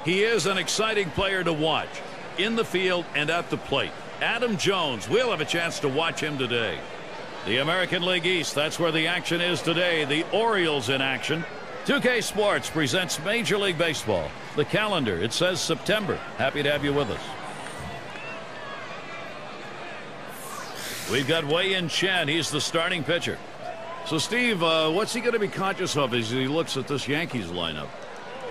He is an exciting player to watch in the field and at the plate. Adam Jones, we'll have a chance to watch him today. The American League East, that's where the action is today. The Orioles in action. 2K Sports presents Major League Baseball. The calendar, it says September. Happy to have you with us. We've got Wei-Yin Chen. He's the starting pitcher. So, Steve, what's he going to be conscious of as he looks at this Yankees lineup?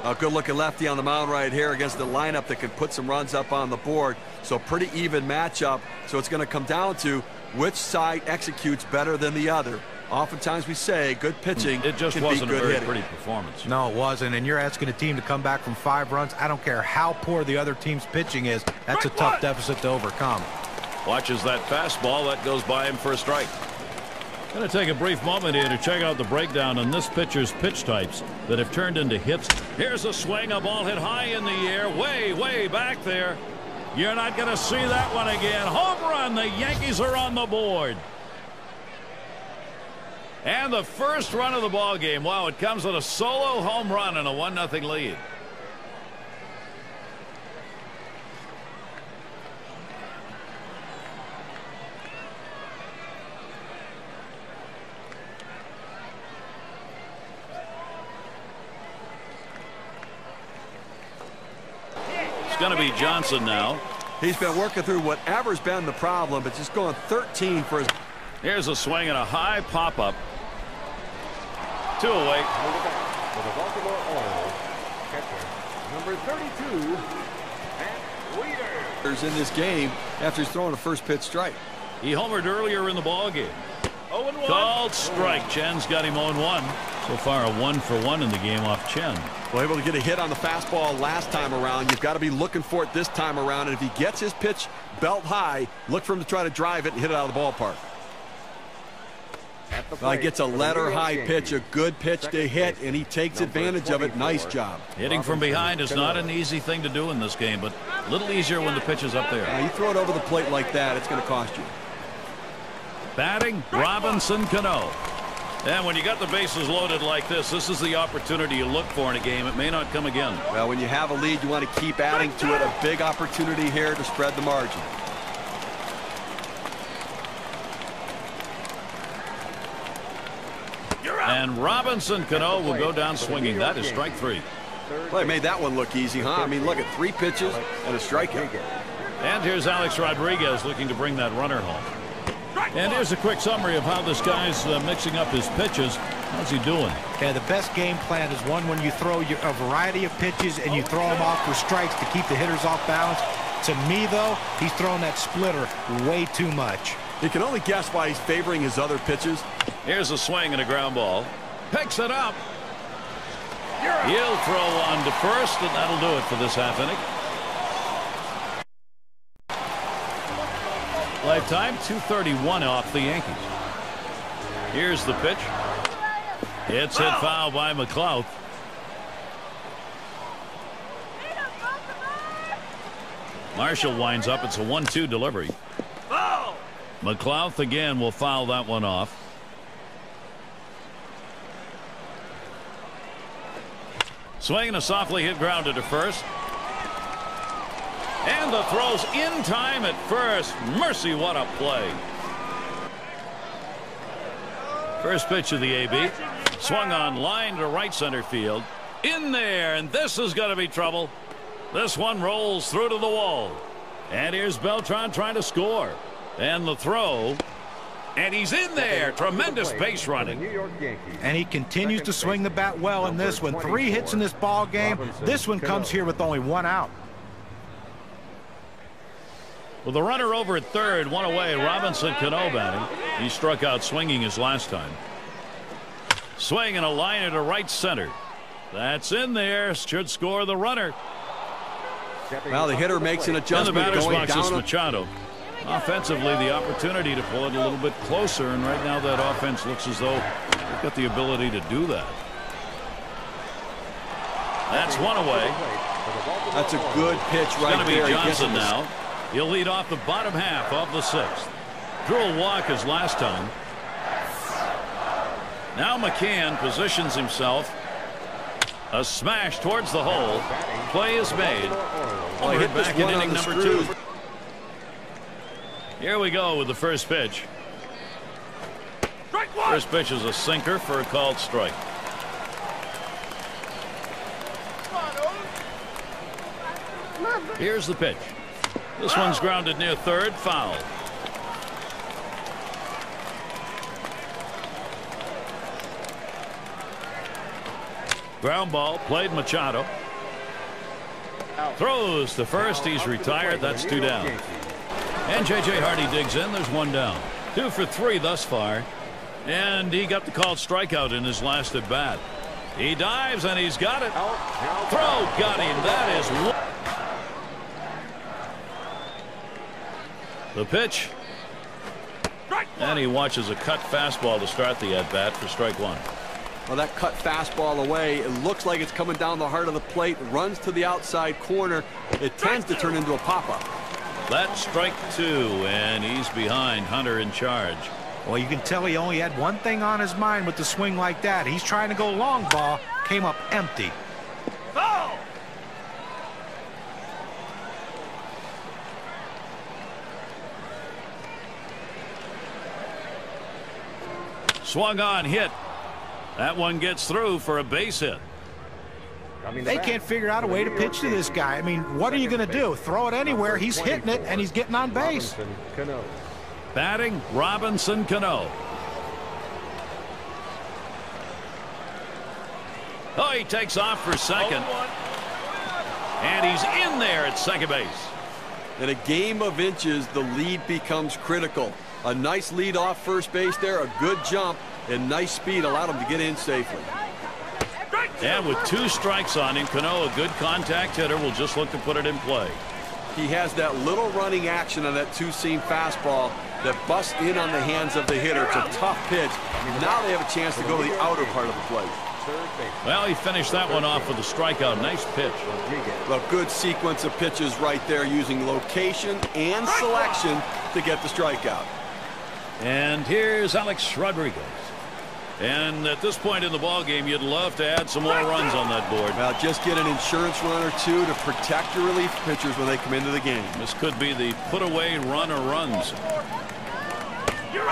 A good-looking lefty on the mound right here against the lineup that can put some runs up on the board. So pretty even matchup. So it's going to come down to which side executes better than the other. Oftentimes we say good pitching. It just wasn't a very pretty performance. No, it wasn't. And you're asking a team to come back from 5 runs. I don't care how poor the other team's pitching is. That's a tough deficit to overcome. Watches that fastball. That goes by him for a strike. Going to take a brief moment here to check out the breakdown on this pitcher's pitch types that have turned into hits. Here's a swing, a ball hit high in the air, way back there. You're not going to see that one again. Home run. The Yankees are on the board. And the first run of the ball game. Wow, it comes with a solo home run and a 1-0 lead. Going to be Johnson now. He's been working through whatever's been the problem, but just going 13 for his. Here's a swing and a high pop-up. 2 away. For the Baltimore Orioles, catcher number 32, Matt Wieters. In this game after he's throwing a first pitch strike. He homered earlier in the ball game. Called strike. Chen's got him 0-1. So far, a 1-for-1 in the game off Chen. Well, able to get a hit on the fastball last time around. You've got to be looking for it this time around. And if he gets his pitch belt high, look for him to try to drive it and hit it out of the ballpark. Well, he gets a letter high pitch, a good pitch to hit, and he takes advantage of it. Nice job. Hitting from behind is not an easy thing to do in this game, but a little easier when the pitch is up there. You throw it over the plate like that, it's going to cost you. Batting, Robinson Cano. And when you got the bases loaded like this is the opportunity you look for in a game. It may not come again. Well, when you have a lead, you want to keep adding to it. A big opportunity here to spread the margin. And Robinson Cano will go down swinging. That is strike 3. Well, he made that one look easy, huh? I mean, look at 3 pitches and a strikeout. And here's Alex Rodriguez looking to bring that runner home. And here's a quick summary of how this guy's mixing up his pitches. How's he doing? Yeah, the best game plan is one when you throw a variety of pitches and you throw them off for strikes to keep the hitters off balance. To me, though, he's throwing that splitter way too much. You can only guess why he's favoring his other pitches. Here's a swing and a ground ball. Picks it up. He'll throw on to first, and that'll do it for this half inning. Lifetime 231 off the Yankees. Here's the pitch. It's hit foul by McLeod. Marshall winds up. It's a 1-2 delivery. McLeod again will foul that one off. Swinging a softly hit grounder to first. And the throw's in time at first. Mercy, what a play. First pitch of the AB. Swung on line to right center field. In there, and this is going to be trouble. This one rolls through to the wall. And here's Beltran trying to score. And the throw. And he's in there. Tremendous base running. And he continues to swing the bat well in this one. 3 hits in this ball game. This one comes here with only 1 out. With the runner over at third, 1 away, Robinson Cano batting. He struck out swinging his last time. Swing and a liner to right center. That's in there. Should score the runner. Well, the hitter makes an adjustment. In the batter's going box down is Machado. Offensively, the opportunity to pull it a little bit closer, and right now that offense looks as though they've got the ability to do that. That's 1 away. That's a good pitch right there. It's going to be Johnson now. He'll lead off the bottom half of the 6th. Drew a walk his last time. Now McCann positions himself. A smash towards the hole. Play is made. Well, We're hit this back in one on inning the number screws. 2. Here we go with the first pitch. First pitch is a sinker for a called strike. Here's the pitch. This one's grounded near third, foul. Ground ball, played Machado. Throws to first, he's retired, that's 2 down. And J.J. Hardy digs in, there's 1 down. 2 for 3 thus far. And he got the called strikeout in his last at bat. He dives and he's got it. Throw got him. That is the pitch. And he watches a cut fastball to start the at bat for strike 1. Well, that cut fastball away. It looks like it's coming down the heart of the plate. Runs to the outside corner. It tends to turn into a pop-up. That's strike 2, and he's behind. Hunter in charge. Well, you can tell he only had one thing on his mind with the swing like that. He's trying to go long ball. Came up empty. Oh! Swung on, hit. That one gets through for a base hit. They can't figure out a way to pitch to this guy. I mean, what are you going to do? Throw it anywhere. He's hitting it, and he's getting on base. Batting, Robinson Cano. Oh, he takes off for second. And he's in there at second base. In a game of inches, the lead becomes critical. A nice lead off first base there, a good jump, and nice speed allowed him to get in safely. And with 2 strikes on him, Cano, a good contact hitter, will just look to put it in play. He has that little running action on that two-seam fastball that busts in on the hands of the hitter. It's a tough pitch. Now they have a chance to go to the outer part of the plate. Well, he finished that one off with a strikeout. Nice pitch. A good sequence of pitches right there, using location and selection to get the strikeout. And here's Alex Rodriguez. And at this point in the ball game, you'd love to add some more runs on that board. Well, just get an insurance run or 2 to protect your relief pitchers when they come into the game. This could be the put-away run or runs.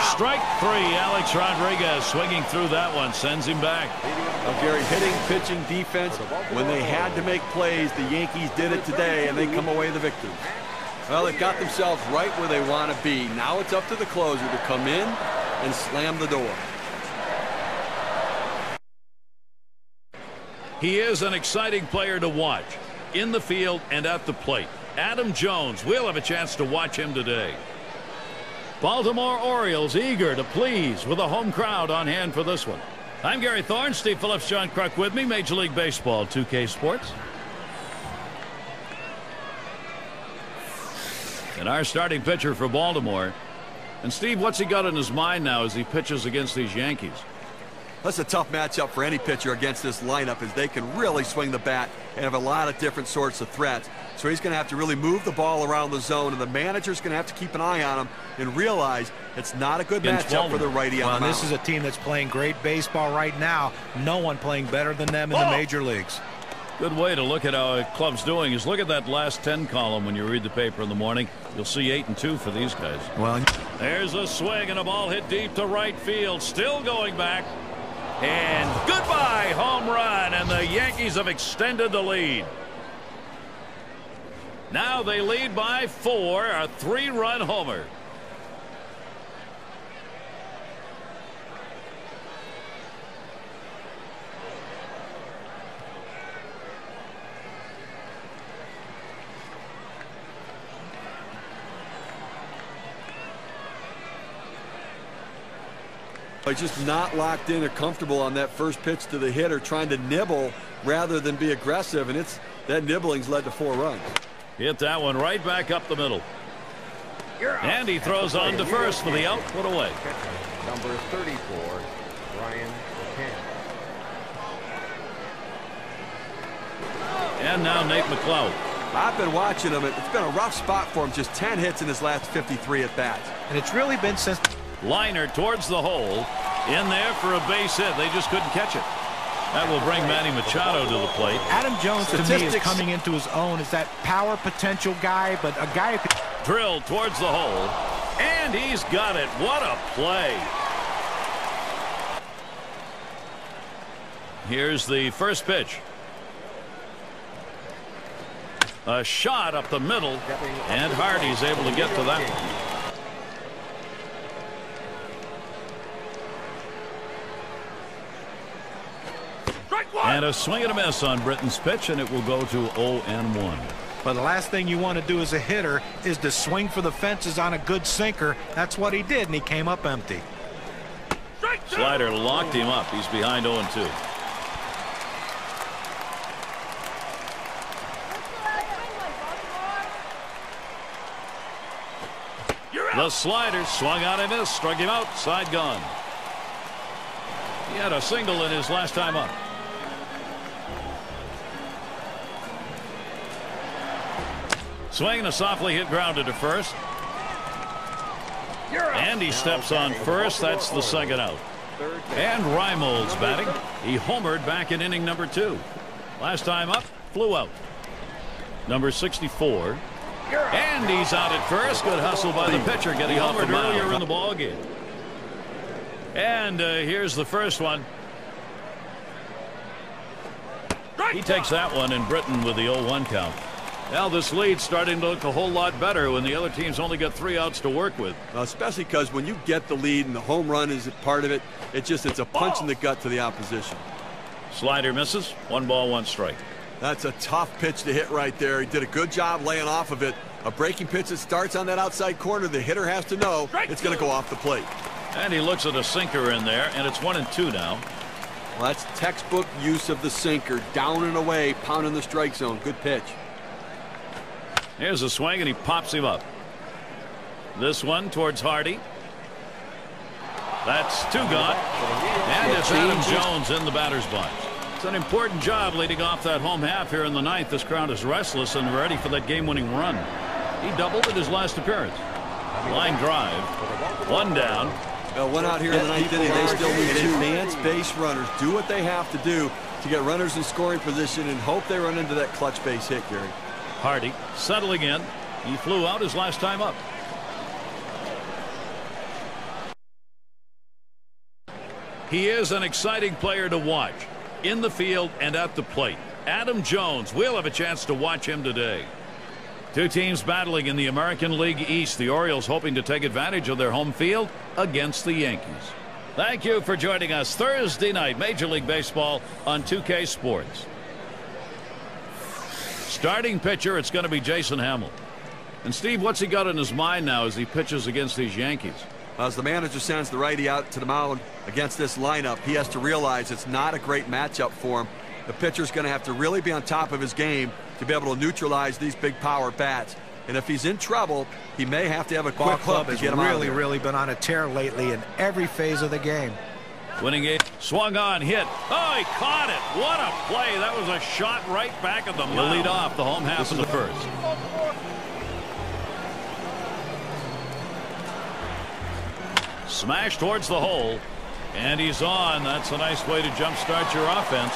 Strike 3, Alex Rodriguez swinging through that one, sends him back. Well, Gary, hitting, pitching, defense, when they had to make plays, the Yankees did it today, and they come away the victors. Well, they've got themselves right where they want to be. Now it's up to the closer to come in and slam the door. He is an exciting player to watch in the field and at the plate. Adam Jones, we'll have a chance to watch him today. Baltimore Orioles eager to please with a home crowd on hand for this one. I'm Gary Thorne, Steve Phillips, John Kruk with me, Major League Baseball 2K Sports. And our starting pitcher for Baltimore. And Steve, what's he got in his mind now as he pitches against these Yankees? That's a tough matchup for any pitcher against this lineup, as they can really swing the bat and have a lot of different sorts of threats. So he's going to have to really move the ball around the zone, and the manager's going to have to keep an eye on him and realize it's not a good matchup for the righty on the mound. This is a team that's playing great baseball right now. No one playing better than them in the major leagues. Good way to look at how a club's doing is look at that last 10 column when you read the paper in the morning. You'll see 8-2 for these guys. Well, there's a swing and a ball hit deep to right field. Still going back. And goodbye, home run, and the Yankees have extended the lead. Now they lead by 4, a 3-run homer. Just not locked in or comfortable on that first pitch to the hitter, trying to nibble rather than be aggressive, and that nibbling's led to 4 runs. Hit that one right back up the middle. And he throws on to first for the out, put away. Number 34, Ryan McCann. And now Nate McLeod. I've been watching him. It's been a rough spot for him. Just 10 hits in his last 53 at bats. And it's really been since... Liner towards the hole. In there for a base hit. They just couldn't catch it. That will bring Manny Machado to the plate. Adam Jones, to me, is coming into his own as that power potential guy, but a guy who could... Drilled towards the hole, and he's got it. What a play. Here's the first pitch. A shot up the middle, and Hardy's able to get to that one. And a swing and a miss on Britton's pitch, and it will go to 0-1. But the last thing you want to do as a hitter is to swing for the fences on a good sinker. That's what he did, and he came up empty. Slider locked him up. He's behind 0-2. The slider swung on and missed, struck him out, side gone. He had a single in his last time up. Swing, a softly hit grounded to first. And he steps on first. That's the second out. And Reimold's batting. He homered back in inning number 2. Last time up, flew out. Number 64. And he's out at first. Good hustle by the pitcher, getting off the mound earlier in the ball game. And here's the first one. He takes that one, and Britton with the 0-1 count. Now this lead's starting to look a whole lot better when the other team's only got 3 outs to work with. Especially because when you get the lead and the home run is a part of it, it's a punch in the gut to the opposition. Slider misses. 1 ball, 1 strike. That's a tough pitch to hit right there. He did a good job laying off of it. A breaking pitch that starts on that outside corner. The hitter has to know it's going to go off the plate. And he looks at a sinker in there, and it's 1-2 now. Well, that's textbook use of the sinker. Down and away, pounding the strike zone. Good pitch. Here's a swing, and he pops him up. This one towards Hardy. That's 2 gone. And it's Adam Jones in the batter's box. It's an important job leading off that home half here in the 9th. This crowd is restless and ready for that game-winning run. He doubled at his last appearance. Line drive. 1 down. Went out here in the 9th inning. They still need 2 advanced base runners. Do what they have to do to get runners in scoring position and hope they run into that clutch base hit, Gary. Hardy settling in. He flew out his last time up. He is an exciting player to watch in the field and at the plate. Adam Jones. We'll have a chance to watch him today. 2 teams battling in the American League East. The Orioles hoping to take advantage of their home field against the Yankees. Thank you for joining us Thursday night, Major League Baseball on 2K Sports. Starting pitcher, it's going to be Jason Hamill. And Steve, what's he got in his mind now as he pitches against these Yankees? As the manager sends the righty out to the mound against this lineup, he has to realize it's not a great matchup for him. The pitcher's going to have to really be on top of his game to be able to neutralize these big power bats. And if he's in trouble, he may have to have a quick hook to get him out of there. Really been on a tear lately in every phase of the game. Winning it, swung on, hit. Oh, he caught it. What a play. That was a shot right back at the mound. He'll lead off the home half of the first. Smash towards the hole. And he's on. That's a nice way to jumpstart your offense.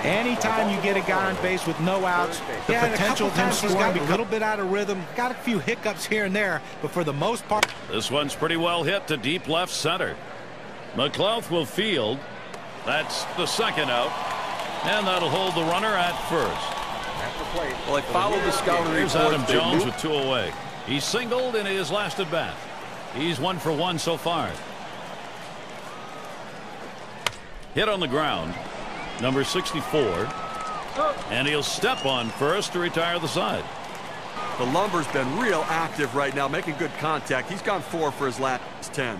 Anytime you get a guy on base with no outs, the potential of him scoring a little bit out of rhythm. Got a few hiccups here and there, but for the most part. This one's pretty well hit to deep left center. McLeod will field. That's the second out. And that'll hold the runner at first. Well, they followed the scouting report. Here's Adam Jones with 2 away. He singled in his last at bat. He's 1 for 1 so far. Hit on the ground. Number 64. And he'll step on first to retire the side. The lumber's been real active right now, making good contact. He's gone 4 for his last 10.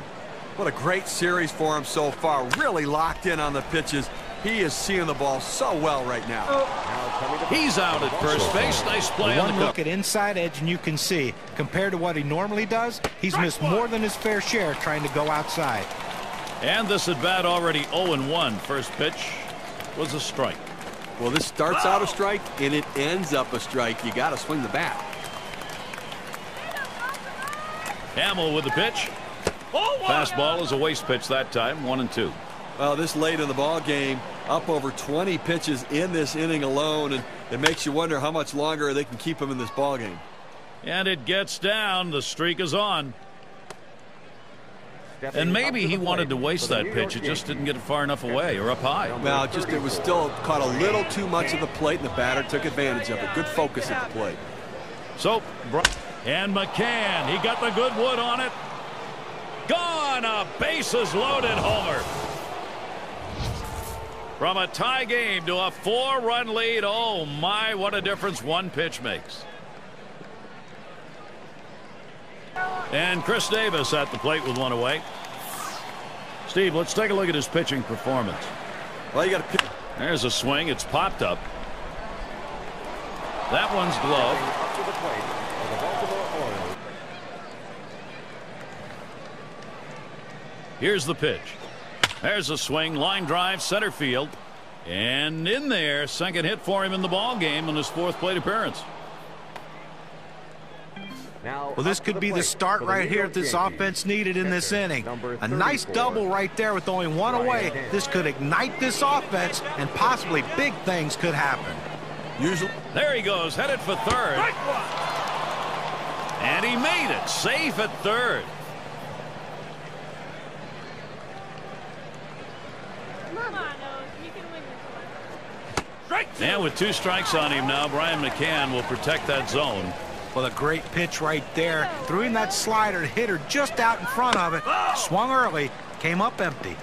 What a great series for him so far. Really locked in on the pitches. He is seeing the ball so well right now. He's out at first base. Nice play on the one look at inside edge, and you can see, compared to what he normally does, he's missed more than his fair share trying to go outside. And this at bat already 0-1. First pitch was a strike. Well, this starts out a strike, and it ends up a strike. You got to swing the bat. Hamill with the pitch. Fastball is a waste pitch that time. 1-2. Well, this late in the ball game, up over 20 pitches in this inning alone, and it makes you wonder how much longer they can keep him in this ball game. And it gets down. The streak is on. And maybe he wanted to waste that pitch. It just didn't get it far enough away or up high. Well, it was still caught a little too much of the plate, and the batter took advantage of it. Good focus at the plate. So, and McCann, he got the good wood on it. Gone, a bases loaded homer. From a tie game to a 4-run lead. Oh my, what a difference one pitch makes. And Chris Davis at the plate with one away. Steve, let's take a look at his pitching performance. Well, you got to pick. There's a swing. It's popped up. That one's gloved. Up to the plate for the Baltimore Orioles. Here's the pitch. There's a swing, line drive, center field, and in there, second hit for him in the ball game on his 4th plate appearance. Now, Well, this could be the start right here that this offense needed in this inning. A nice double right there with only one away. This could ignite this offense, and possibly big things could happen. Usually. There he goes, headed for third. And he made it, safe at third. And with 2 strikes on him now, Brian McCann will protect that zone. Well, a great pitch right there. Threw in that slider, hit her just out in front of it. Swung early, came up empty.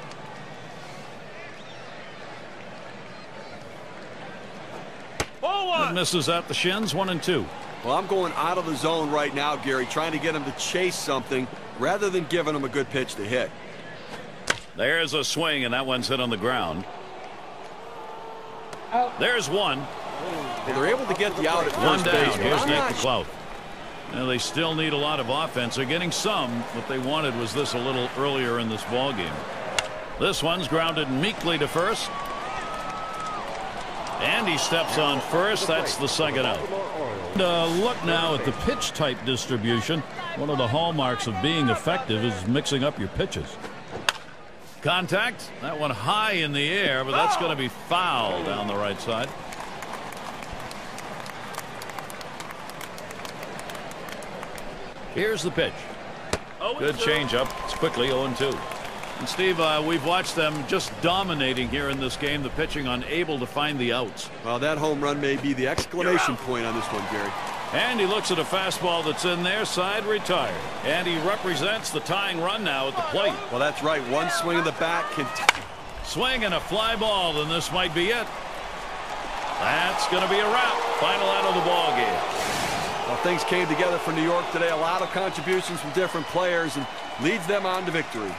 And misses at the shins, 1-2. Well, I'm going out of the zone right now, Gary, trying to get him to chase something rather than giving him a good pitch to hit. There's a swing, and that one's hit on the ground. There's one. Well, they're able to get the out at One first down. base. Here's Nick McCloud. Now, they still need a lot of offense. They're getting some. What they wanted was this a little earlier in this ball game. This one's grounded meekly to first. And he steps on first. That's the second out. Look now at the pitch type distribution. One of the hallmarks of being effective is mixing up your pitches. Contact. That one high in the air, but that's going to be foul down the right side. Here's the pitch. Good changeup. It's quickly 0-2. And Steve, we've watched them just dominating here in this game. The pitching unable to find the outs. Well, that home run may be the exclamation point on this one, Gary. And he looks at a fastball that's in there, side retired. And he represents the tying run now at the plate. Well, that's right. One swing of the bat can. Swing and a fly ball, and this might be it. That's going to be a wrap. Final out of the ball game. Well, things came together for New York today. A lot of contributions from different players and leads them on to victory.